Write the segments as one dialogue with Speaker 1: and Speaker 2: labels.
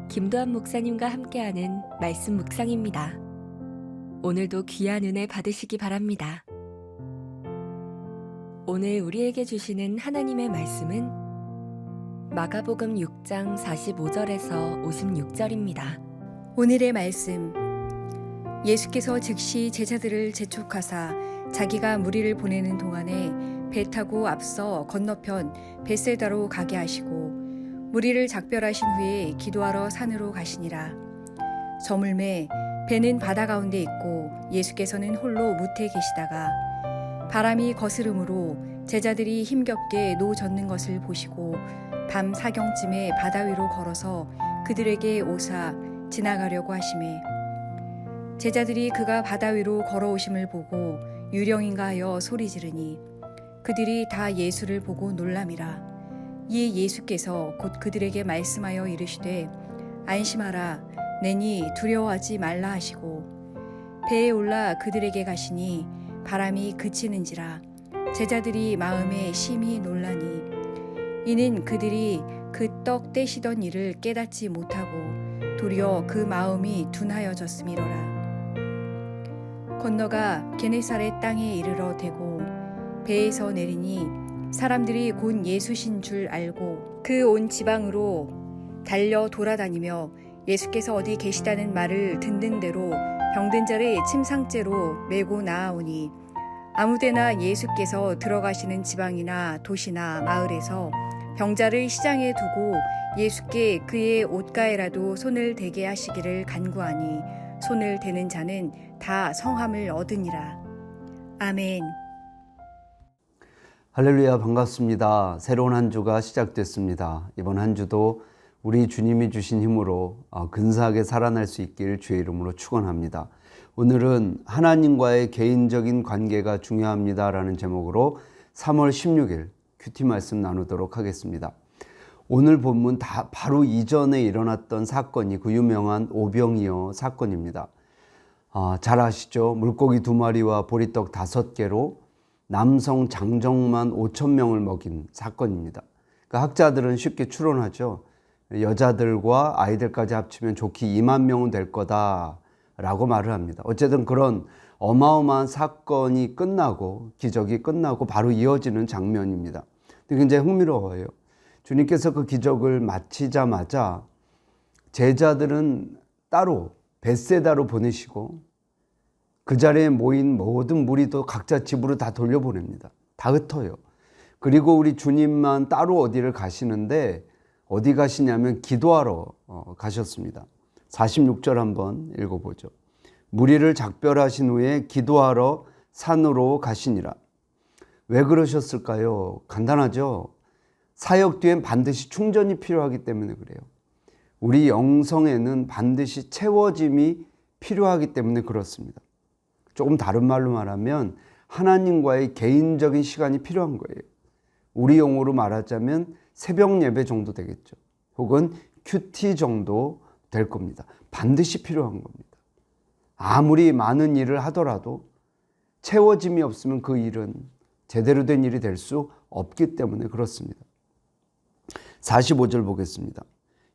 Speaker 1: 김도한 목사님과 함께하는 말씀 묵상입니다. 오늘도 귀한 은혜 받으시기 바랍니다. 오늘 우리에게 주시는 하나님의 말씀은 마가복음 6장 45절에서 56절입니다.
Speaker 2: 오늘의 말씀, 예수께서 즉시 제자들을 재촉하사 자기가 무리를 보내는 동안에 배 타고 앞서 건너편 벳세다로 가게 하시고 무리를 작별하신 후에 기도하러 산으로 가시니라. 저물매 배는 바다 가운데 있고 예수께서는 홀로 무태 계시다가 바람이 거스름으로 제자들이 힘겹게 노 젓는 것을 보시고 밤 사경쯤에 바다 위로 걸어서 그들에게 오사 지나가려고 하시매 제자들이 그가 바다 위로 걸어오심을 보고 유령인가 하여 소리 지르니 그들이 다 예수를 보고 놀람이라. 이에 예수께서 곧 그들에게 말씀하여 이르시되 안심하라 내니 두려워하지 말라 하시고 배에 올라 그들에게 가시니 바람이 그치는지라. 제자들이 마음에 심히 놀라니 이는 그들이 그 떡 떼시던 일을 깨닫지 못하고 도리어 그 마음이 둔하여졌음이로라. 건너가 게네사렛 땅에 이르러 대고 배에서 내리니 사람들이 곧 예수신 줄 알고 그 온 지방으로 달려 돌아다니며 예수께서 어디 계시다는 말을 듣는 대로 병든 자를 침상째로 메고 나아오니 아무데나 예수께서 들어가시는 지방이나 도시나 마을에서 병자를 시장에 두고 예수께 그의 옷가에라도 손을 대게 하시기를 간구하니 손을 대는 자는 다 성함을 얻으니라. 아멘.
Speaker 3: 할렐루야, 반갑습니다. 새로운 한 주가 시작됐습니다. 이번 한 주도 우리 주님이 주신 힘으로 근사하게 살아날 수 있길 주의 이름으로 축원합니다. 오늘은 하나님과의 개인적인 관계가 중요합니다라는 제목으로 3월 16일 큐티 말씀 나누도록 하겠습니다. 오늘 본문 바로 이전에 일어났던 사건이 그 유명한 오병이어 사건입니다. 잘 아시죠? 물고기 2마리와 보리떡 5개로 남성 장정만 5,000명을 먹인 사건입니다. 그러니까 학자들은 쉽게 추론하죠. 여자들과 아이들까지 합치면 좋게 2만 명은 될 거다라고 말을 합니다. 어쨌든 그런 어마어마한 사건이 끝나고 기적이 끝나고 바로 이어지는 장면입니다. 굉장히 흥미로워요. 주님께서 그 기적을 마치자마자 제자들은 따로 벳세다로 보내시고 그 자리에 모인 모든 무리도 각자 집으로 다 돌려보냅니다. 다 흩어요. 그리고 우리 주님만 따로 어디를 가시는데 어디 가시냐면 기도하러 가셨습니다. 46절 한번 읽어보죠. 무리를 작별하신 후에 기도하러 산으로 가시니라. 왜 그러셨을까요? 간단하죠. 사역 뒤엔 반드시 충전이 필요하기 때문에 그래요. 우리 영성에는 반드시 채워짐이 필요하기 때문에 그렇습니다. 조금 다른 말로 말하면 하나님과의 개인적인 시간이 필요한 거예요. 우리 용어로 말하자면 새벽 예배 정도 되겠죠. 혹은 큐티 정도 될 겁니다. 반드시 필요한 겁니다. 아무리 많은 일을 하더라도 채워짐이 없으면 그 일은 제대로 된 일이 될 수 없기 때문에 그렇습니다. 45절 보겠습니다.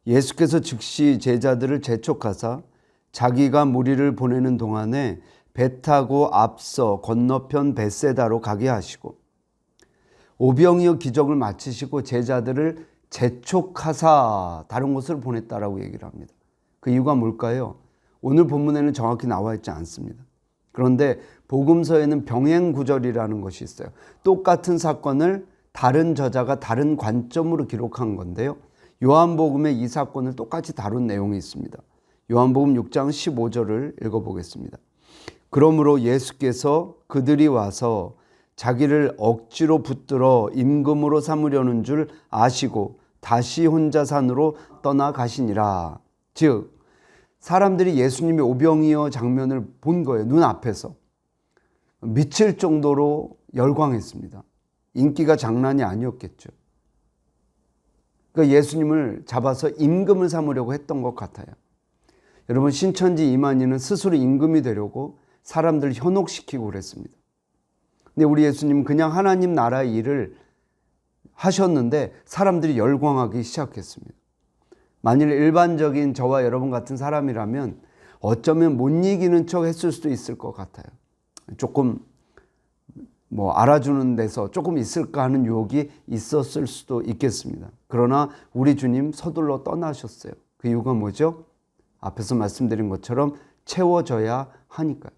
Speaker 3: 예수께서 즉시 제자들을 재촉하사 자기가 무리를 보내는 동안에 배 타고 앞서 건너편 벳세다로 가게 하시고 오병이어 기적을 마치시고 제자들을 재촉하사 다른 곳으로 보냈다라고 얘기를 합니다. 그 이유가 뭘까요? 오늘 본문에는 정확히 나와 있지 않습니다. 그런데 복음서에는 병행 구절이라는 것이 있어요. 똑같은 사건을 다른 저자가 다른 관점으로 기록한 건데요. 요한복음에 이 사건을 똑같이 다룬 내용이 있습니다. 요한복음 6장 15절을 읽어보겠습니다. 그러므로 예수께서 그들이 와서 자기를 억지로 붙들어 임금으로 삼으려는 줄 아시고 다시 혼자 산으로 떠나가시니라. 즉 사람들이 예수님의 오병이어 장면을 본 거예요. 눈앞에서. 미칠 정도로 열광했습니다. 인기가 장난이 아니었겠죠. 그러니까 예수님을 잡아서 임금을 삼으려고 했던 것 같아요. 여러분, 신천지 이만희는 스스로 임금이 되려고 사람들을 현혹시키고 그랬습니다. 근데 우리 예수님은 그냥 하나님 나라의 일을 하셨는데 사람들이 열광하기 시작했습니다. 만일 일반적인 저와 여러분 같은 사람이라면 어쩌면 못 이기는 척 했을 수도 있을 것 같아요. 조금 알아주는 데서 조금 있을까 하는 유혹이 있었을 수도 있겠습니다. 그러나 우리 주님 서둘러 떠나셨어요. 그 이유가 뭐죠? 앞에서 말씀드린 것처럼 채워져야 하니까요.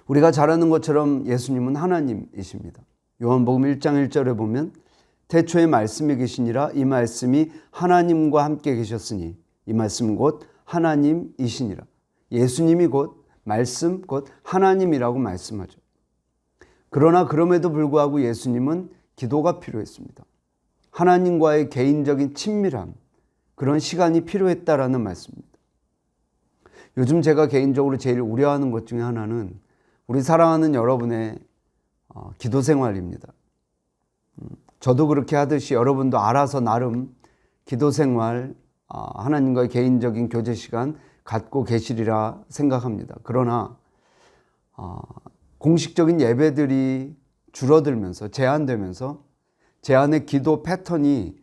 Speaker 3: 우리가 잘 아는 것처럼 예수님은 하나님이십니다. 요한복음 1장 1절에 보면 태초에 말씀이 계시니라 이 말씀이 하나님과 함께 계셨으니 이 말씀 곧 하나님이시니라. 예수님이 곧 말씀 곧 하나님이라고 말씀하죠. 그러나 그럼에도 불구하고 예수님은 기도가 필요했습니다. 하나님과의 개인적인 친밀함, 그런 시간이 필요했다라는 말씀입니다. 요즘 제가 개인적으로 제일 우려하는 것 중에 하나는 우리 사랑하는 여러분의 기도 생활입니다. 저도 그렇게 하듯이 여러분도 알아서 나름 기도 생활, 하나님과의 개인적인 교제 시간 갖고 계시리라 생각합니다. 그러나 공식적인 예배들이 줄어들면서 제한되면서 제 안의 기도 패턴이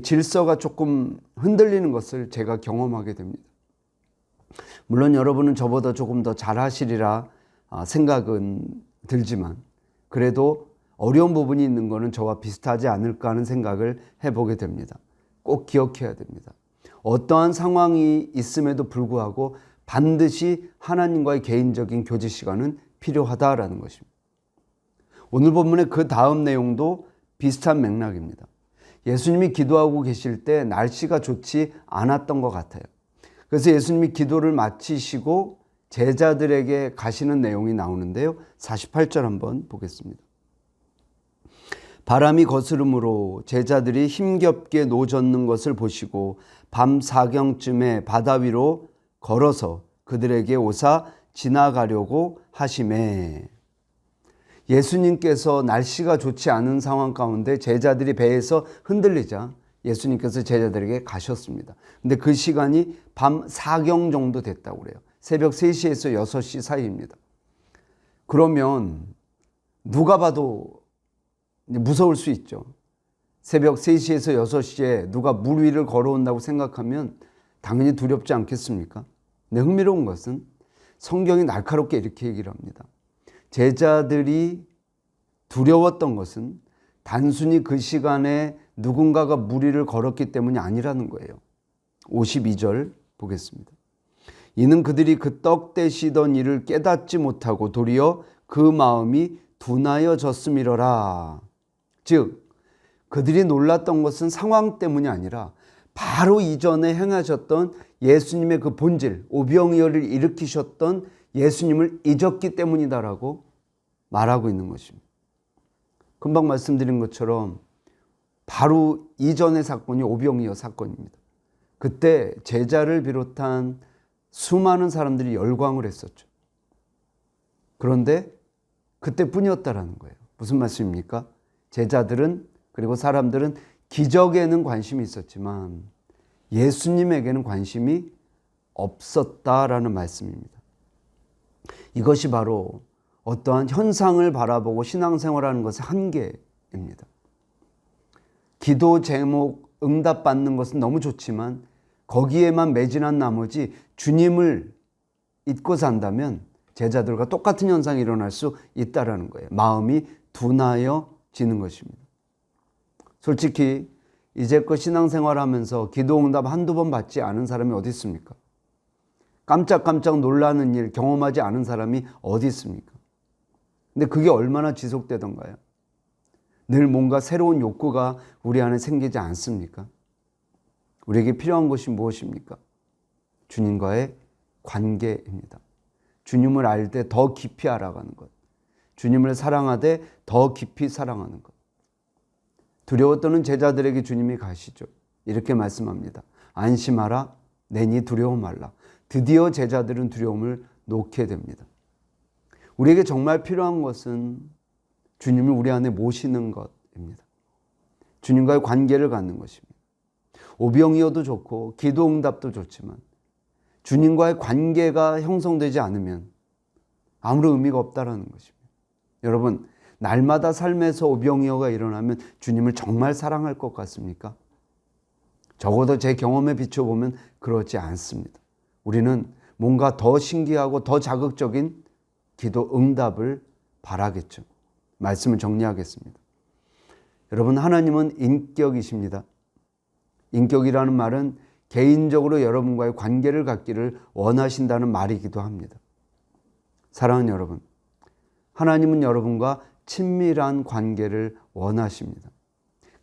Speaker 3: 질서가 조금 흔들리는 것을 제가 경험하게 됩니다. 물론 여러분은 저보다 조금 더 잘하시리라 생각은 들지만 그래도 어려운 부분이 있는 것은 저와 비슷하지 않을까 하는 생각을 해보게 됩니다. 꼭 기억해야 됩니다. 어떠한 상황이 있음에도 불구하고 반드시 하나님과의 개인적인 교제 시간은 필요하다라는 것입니다. 오늘 본문의 그 다음 내용도 비슷한 맥락입니다. 예수님이 기도하고 계실 때 날씨가 좋지 않았던 것 같아요. 그래서 예수님이 기도를 마치시고 제자들에게 가시는 내용이 나오는데요. 48절 한번 보겠습니다. 바람이 거스름으로 제자들이 힘겹게 노젓는 것을 보시고 밤 사경쯤에 바다 위로 걸어서 그들에게 오사 지나가려고 하시매. 예수님께서 날씨가 좋지 않은 상황 가운데 제자들이 배에서 흔들리자 예수님께서 제자들에게 가셨습니다. 근데 그 시간이 밤 사경 정도 됐다고 그래요. 새벽 3시에서 6시 사이입니다. 그러면 누가 봐도 무서울 수 있죠. 새벽 3시에서 6시에 누가 물 위를 걸어온다고 생각하면 당연히 두렵지 않겠습니까? 근데 흥미로운 것은 성경이 날카롭게 이렇게 얘기를 합니다. 제자들이 두려웠던 것은 단순히 그 시간에 누군가가 물 위를 걸었기 때문이 아니라는 거예요. 52절 보겠습니다. 이는 그들이 그 떡 떼시던 일을 깨닫지 못하고 도리어 그 마음이 둔하여졌음이러라. 즉 그들이 놀랐던 것은 상황 때문이 아니라 바로 이전에 행하셨던 예수님의 그 본질, 오병이어를 일으키셨던 예수님을 잊었기 때문이다라고 말하고 있는 것입니다. 금방 말씀드린 것처럼 바로 이전의 사건이 오병이어 사건입니다. 그때 제자를 비롯한 수많은 사람들이 열광을 했었죠. 그런데 그때뿐이었다라는 거예요. 무슨 말씀입니까? 제자들은 그리고 사람들은 기적에는 관심이 있었지만 예수님에게는 관심이 없었다라는 말씀입니다. 이것이 바로 어떠한 현상을 바라보고 신앙생활하는 것의 한계입니다. 기도 제목 응답받는 것은 너무 좋지만 거기에만 매진한 나머지 주님을 잊고 산다면 제자들과 똑같은 현상이 일어날 수 있다는 거예요. 마음이 둔하여지는 것입니다. 솔직히 이제껏 신앙생활하면서 기도 응답 한두 번 받지 않은 사람이 어디 있습니까? 깜짝깜짝 놀라는 일 경험하지 않은 사람이 어디 있습니까? 근데 그게 얼마나 지속되던가요? 늘 뭔가 새로운 욕구가 우리 안에 생기지 않습니까? 우리에게 필요한 것이 무엇입니까? 주님과의 관계입니다. 주님을 알 때 더 깊이 알아가는 것. 주님을 사랑하되 더 깊이 사랑하는 것. 두려웠던 제자들에게 주님이 가시죠. 이렇게 말씀합니다. 안심하라, 내니 두려워 말라. 드디어 제자들은 두려움을 놓게 됩니다. 우리에게 정말 필요한 것은 주님을 우리 안에 모시는 것입니다. 주님과의 관계를 갖는 것입니다. 오병이어도 좋고 기도 응답도 좋지만 주님과의 관계가 형성되지 않으면 아무런 의미가 없다라는 것입니다. 여러분, 날마다 삶에서 오병이어가 일어나면 주님을 정말 사랑할 것 같습니까? 적어도 제 경험에 비춰보면 그렇지 않습니다. 우리는 뭔가 더 신기하고 더 자극적인 기도 응답을 바라겠죠. 말씀을 정리하겠습니다. 여러분, 하나님은 인격이십니다. 인격이라는 말은 개인적으로 여러분과의 관계를 갖기를 원하신다는 말이기도 합니다. 사랑하는 여러분, 하나님은 여러분과 친밀한 관계를 원하십니다.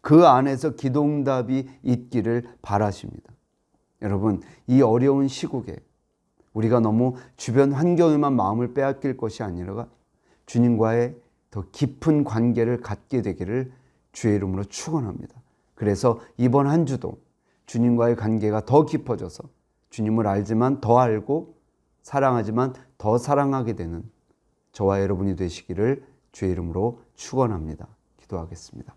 Speaker 3: 그 안에서 기도응답이 있기를 바라십니다. 여러분, 이 어려운 시국에 우리가 너무 주변 환경에만 마음을 빼앗길 것이 아니라 주님과의 더 깊은 관계를 갖게 되기를 주의 이름으로 축원합니다. 그래서 이번 한 주도 주님과의 관계가 더 깊어져서 주님을 알지만 더 알고 사랑하지만 더 사랑하게 되는 저와 여러분이 되시기를 주의 이름으로 축원합니다. 기도하겠습니다.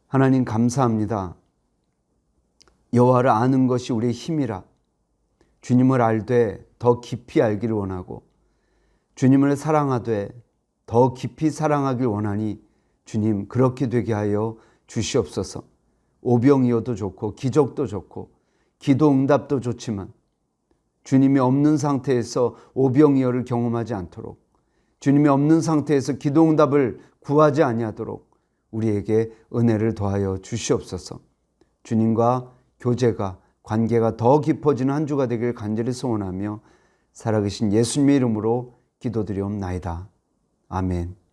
Speaker 3: 하나님, 감사합니다. 여호와를 아는 것이 우리의 힘이라 주님을 알되 더 깊이 알기를 원하고 주님을 사랑하되 더 깊이 사랑하길 원하니 주님, 그렇게 되게 하여 주시옵소서. 오병이어도 좋고 기적도 좋고 기도 응답도 좋지만 주님이 없는 상태에서 오병이어를 경험하지 않도록, 주님이 없는 상태에서 기도 응답을 구하지 아니하도록 우리에게 은혜를 더하여 주시옵소서. 주님과 교제가, 관계가 더 깊어지는 한 주가 되길 간절히 소원하며 살아계신 예수님의 이름으로 기도드리옵나이다. 아멘.